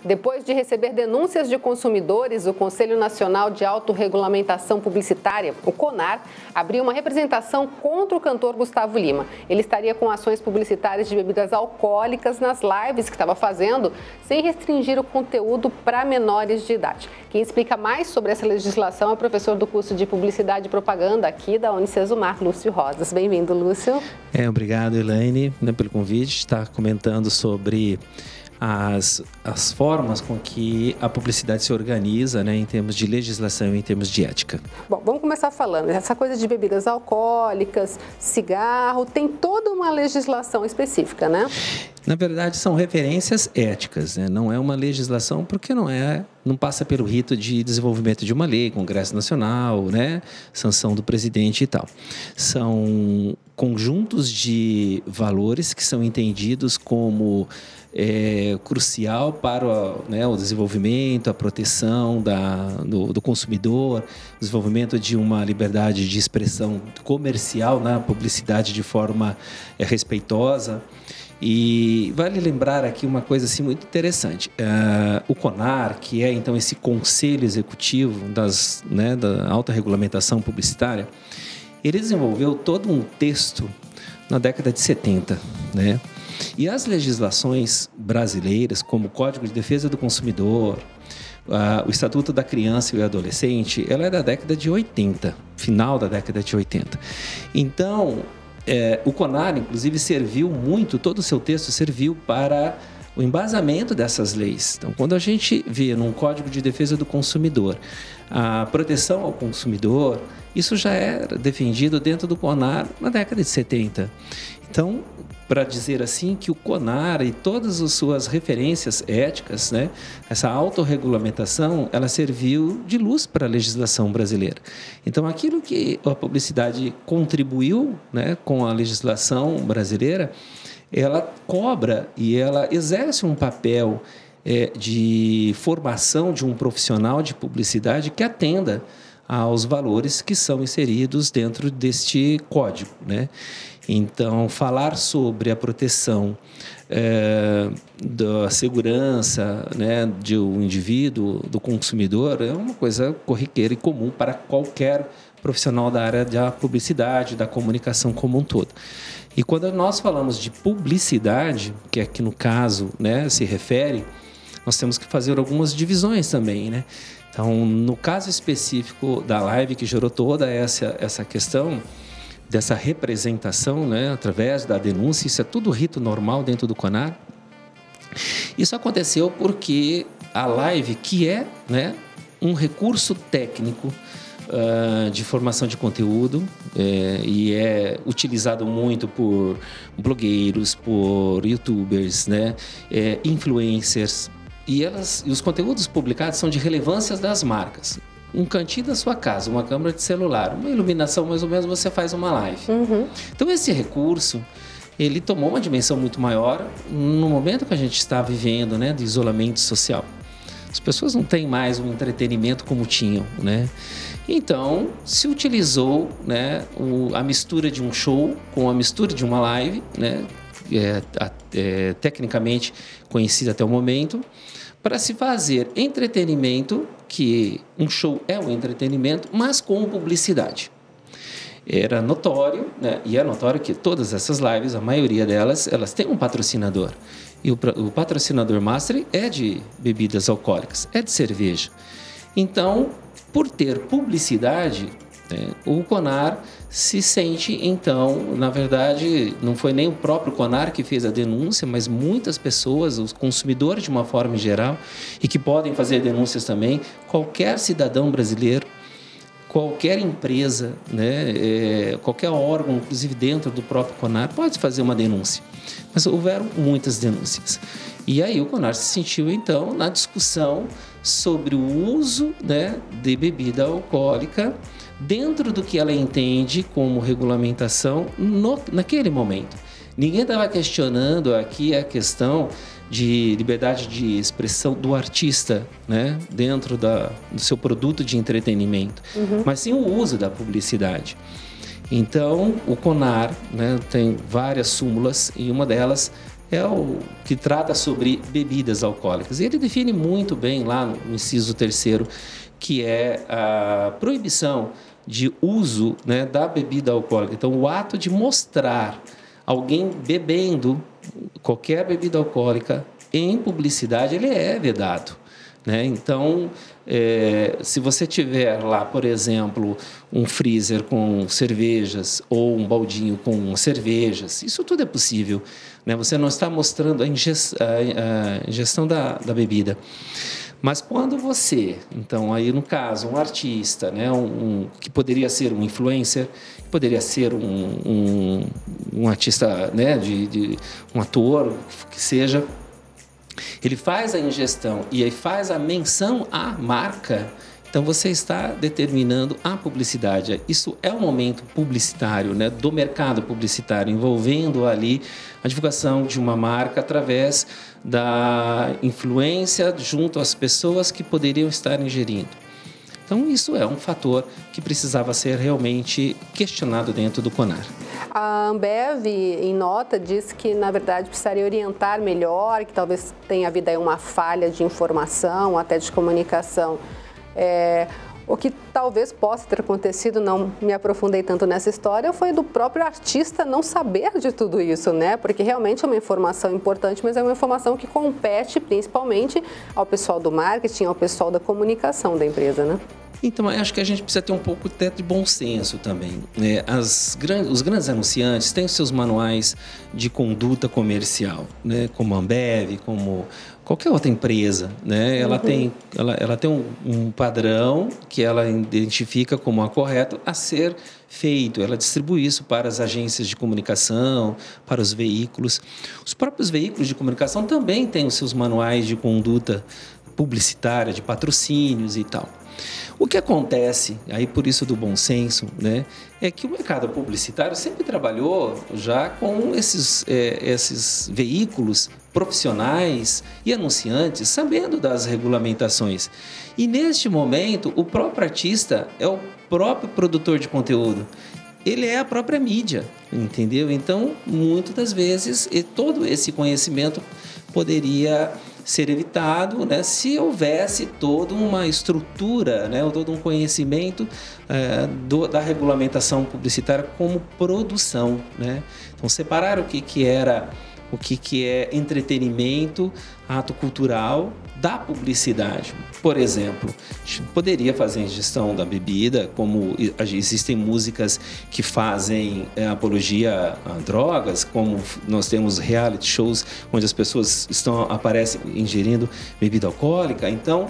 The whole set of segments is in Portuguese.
Depois de receber denúncias de consumidores, o Conselho Nacional de Autorregulamentação Publicitária, o CONAR, abriu uma representação contra o cantor Gustavo Lima. Ele estaria com ações publicitárias de bebidas alcoólicas nas lives que estava fazendo, sem restringir o conteúdo para menores de idade. Quem explica mais sobre essa legislação é o professor do curso de Publicidade e Propaganda aqui da Unicesumar, Lúcio Rosas. Bem-vindo, Lúcio. Obrigado, Elaine, pelo convite. Está comentando sobre as formas com que a publicidade se organiza, em termos de legislação e em termos de ética. Bom, vamos começar falando. Essa coisa de bebidas alcoólicas, cigarro, tem toda uma legislação específica, né? Na verdade, são referências éticas, Não é uma legislação porque não passa pelo rito de desenvolvimento de uma lei, Congresso Nacional, sanção do presidente e tal. São conjuntos de valores que são entendidos como crucial para o desenvolvimento, a proteção do consumidor, o desenvolvimento de uma liberdade de expressão comercial na publicidade de forma respeitosa. E vale lembrar aqui uma coisa assim, muito interessante. O CONAR, que é então esse conselho executivo da autorregulamentação publicitária, ele desenvolveu todo um texto na década de 70, E as legislações brasileiras, como o Código de Defesa do Consumidor, o Estatuto da Criança e do Adolescente, ela é da década de 80, final da década de 80. Então, o CONAR, inclusive, todo o seu texto serviu para o embasamento dessas leis. Então, quando a gente vê num Código de Defesa do Consumidor a proteção ao consumidor, isso já era defendido dentro do CONAR na década de 70. Então, para dizer assim que o CONAR e todas as suas referências éticas, essa autorregulamentação, ela serviu de luz para a legislação brasileira. Então, aquilo que a publicidade contribuiu, com a legislação brasileira, ela cobra e ela exerce um papel de formação de um profissional de publicidade que atenda aos valores que são inseridos dentro deste código, Então, falar sobre a proteção da segurança de um indivíduo, do consumidor, é uma coisa corriqueira e comum para qualquer profissional da área da publicidade, da comunicação como um todo. E quando nós falamos de publicidade, que aqui no caso se refere, nós temos que fazer algumas divisões também, Então, no caso específico da live que gerou toda essa questão dessa representação, através da denúncia, isso é tudo rito normal dentro do CONAR. Isso aconteceu porque a live, que é um recurso técnico de formação de conteúdo e é utilizado muito por blogueiros, por youtubers, influencers, e os conteúdos publicados são de relevância das marcas. Um cantinho da sua casa, uma câmera de celular, uma iluminação mais ou menos, você faz uma live. Uhum. Então, esse recurso, ele tomou uma dimensão muito maior no momento que a gente está vivendo, de isolamento social. As pessoas não têm mais um entretenimento como tinham, Então, se utilizou a mistura de um show com a mistura de uma live, tecnicamente conhecida até o momento, para se fazer entretenimento, que um show é um entretenimento, mas com publicidade. Era notório, e é notório que todas essas lives, a maioria delas, elas têm um patrocinador. E o patrocinador master é de bebidas alcoólicas, é de cerveja. Então, por ter publicidade, o CONAR se sente, então, na verdade, não foi nem o próprio CONAR que fez a denúncia, mas muitas pessoas, os consumidores de uma forma geral, e que podem fazer denúncias também, qualquer cidadão brasileiro, qualquer empresa, qualquer órgão, inclusive dentro do próprio CONAR, pode fazer uma denúncia. Mas houveram muitas denúncias. E aí o CONAR se sentiu, então, na discussão sobre o uso de bebida alcoólica dentro do que ela entende como regulamentação naquele momento. Ninguém estava questionando aqui a questão de liberdade de expressão do artista, dentro do seu produto de entretenimento, mas sim o uso da publicidade. Então, o CONAR tem várias súmulas e uma delas é o que trata sobre bebidas alcoólicas. E ele define muito bem lá no inciso 3º, que é a proibição de uso, né, da bebida alcoólica. Então, o ato de mostrar alguém bebendo qualquer bebida alcoólica em publicidade, ele é vedado, né? Então, se você tiver lá, por exemplo, um freezer com cervejas ou um baldinho com cervejas, isso tudo é possível, né? Você não está mostrando a ingestão da bebida. Mas quando você, então, aí no caso, um artista, né, que poderia ser um influencer, que poderia ser um artista, né, um ator, que seja, ele faz a ingestão e aí faz a menção à marca, então você está determinando a publicidade. Isso é um momento publicitário, né, do mercado publicitário, envolvendo ali a divulgação de uma marca através da influência junto às pessoas que poderiam estar ingerindo. Então, isso é um fator que precisava ser realmente questionado dentro do CONAR. A Ambev, em nota, diz que, na verdade, precisaria orientar melhor, que talvez tenha havido aí uma falha de informação, até de comunicação. O que talvez possa ter acontecido, não me aprofundei tanto nessa história, foi do próprio artista não saber de tudo isso, né? Porque realmente é uma informação importante, mas é uma informação que compete principalmente ao pessoal do marketing, ao pessoal da comunicação da empresa, né? Então, eu acho que a gente precisa ter um pouco até de bom senso também. Os grandes anunciantes têm os seus manuais de conduta comercial, né? Como a Ambev, como qualquer outra empresa, né? Ela tem um padrão que ela identifica como a correto a ser feito. Ela distribui isso para as agências de comunicação, para os veículos. Os próprios veículos de comunicação também têm os seus manuais de conduta publicitária, de patrocínios e tal. O que acontece, aí por isso do bom senso, né, é que o mercado publicitário sempre trabalhou já com esses veículos profissionais e anunciantes, sabendo das regulamentações. E neste momento, o próprio artista é o próprio produtor de conteúdo. Ele é a própria mídia, entendeu? Então, muitas das vezes, todo esse conhecimento poderia ser evitado, né, se houvesse toda uma estrutura, né, ou todo um conhecimento da regulamentação publicitária como produção, né? Então, separar o que é entretenimento, ato cultural, da publicidade. Por exemplo, a gente poderia fazer a ingestão da bebida, como existem músicas que fazem apologia a drogas, como nós temos reality shows onde as pessoas aparecem ingerindo bebida alcoólica. Então,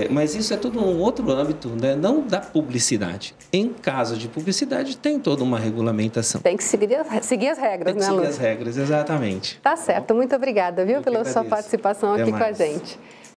mas isso é tudo um outro âmbito, né? Não da publicidade. Em caso de publicidade, tem toda uma regulamentação. Tem que seguir as regras, né, Lu? Seguir as regras, exatamente. Tá certo. Muito obrigada, viu, pela sua participação aqui com a gente.